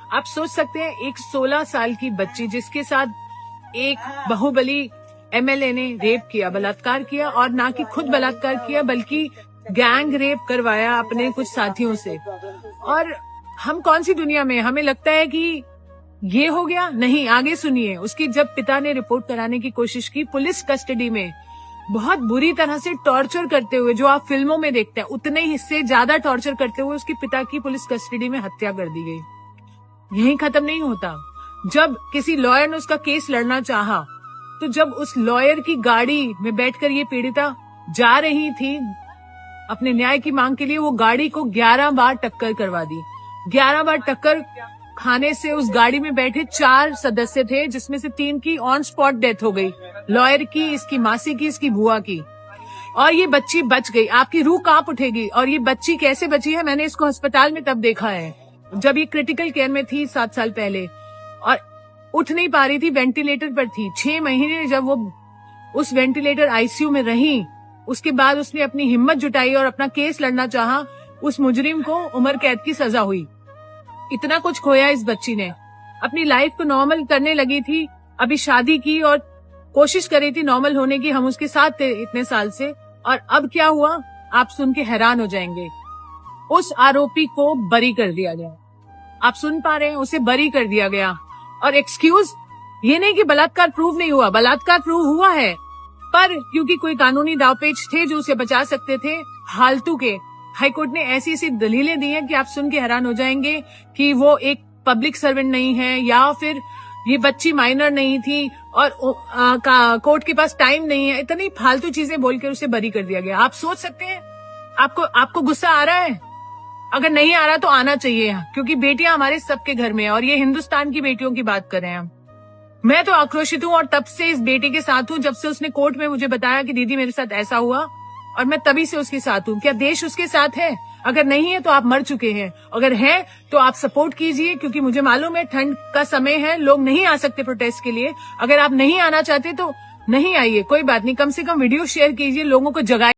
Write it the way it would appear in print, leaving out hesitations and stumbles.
आप सोच सकते हैं एक 16 साल की बच्ची जिसके साथ एक बाहुबली एमएलए ने रेप किया, बलात्कार किया, और ना कि खुद बलात्कार किया बल्कि गैंग रेप करवाया अपने कुछ साथियों से। और हम कौन सी दुनिया में, हमें लगता है कि ये हो गया। नहीं, आगे सुनिए। उसकी जब पिता ने रिपोर्ट कराने की कोशिश की, पुलिस कस्टडी में बहुत बुरी तरह से टॉर्चर करते हुए, जो आप फिल्मों में देखते हैं उतने ही से ज्यादा टॉर्चर करते हुए उसके पिता की पुलिस कस्टडी में हत्या कर दी गई। यही खत्म नहीं होता। जब किसी लॉयर ने उसका केस लड़ना चाहा, तो जब उस लॉयर की गाड़ी में बैठकर ये पीड़िता जा रही थी अपने न्याय की मांग के लिए, वो गाड़ी को 11 बार टक्कर करवा दी। 11 बार टक्कर खाने से उस गाड़ी में बैठे 4 सदस्य थे, जिसमें से 3 की ऑन स्पॉट डेथ हो गई, लॉयर की, इसकी मासी की, इसकी बुआ की, और ये बच्ची बच गई। आपकी रूह कांप उठेगी। और ये बच्ची कैसे बची है, मैंने इसको अस्पताल में तब देखा है जब ये क्रिटिकल केयर में थी 7 साल पहले, और उठ नहीं पा रही थी, वेंटिलेटर पर थी। 6 महीने जब वो उस वेंटिलेटर आईसीयू में रही, उसके बाद उसने अपनी हिम्मत जुटाई और अपना केस लड़ना चाहा। उस मुजरिम को उम्र कैद की सजा हुई। इतना कुछ खोया इस बच्ची ने। अपनी लाइफ को नॉर्मल करने लगी थी, अभी शादी की और कोशिश कर रही थी नॉर्मल होने की। हम उसके साथ थे इतने साल से, और अब क्या हुआ आप सुन के हैरान हो जाएंगे। उस आरोपी को बरी कर दिया गया। आप सुन पा रहे हैं, उसे बरी कर दिया गया। और एक्सक्यूज, ये नहीं कि बलात्कार प्रूव नहीं हुआ, बलात्कार प्रूव हुआ है, पर क्योंकि कोई कानूनी दावपेच थे जो उसे बचा सकते थे, फालतू के हाईकोर्ट ने ऐसी ऐसी दलीलें दी हैं कि आप सुन के हैरान हो जाएंगे कि वो एक पब्लिक सर्वेंट नहीं है, या फिर ये बच्ची माइनर नहीं थी और कोर्ट के पास टाइम नहीं है। इतनी फालतू चीजें बोलकर उसे बरी कर दिया गया। आप सोच सकते हैं, आपको गुस्सा आ रहा है? अगर नहीं आ रहा तो आना चाहिए, क्योंकि बेटियां हमारे सबके घर में है, और ये हिंदुस्तान की बेटियों की बात कर रहे हैं हम। मैं तो आक्रोशित हूँ और तब से इस बेटी के साथ हूँ, जब से उसने कोर्ट में मुझे बताया कि दीदी मेरे साथ ऐसा हुआ, और मैं तभी से उसके साथ हूँ। क्या देश उसके साथ है? अगर नहीं है तो आप मर चुके हैं। अगर है तो आप सपोर्ट कीजिए, क्योंकि मुझे मालूम है ठंड का समय है, लोग नहीं आ सकते प्रोटेस्ट के लिए। अगर आप नहीं आना चाहते तो नहीं आइए, कोई बात नहीं, कम से कम वीडियो शेयर कीजिए, लोगों को जगाइए।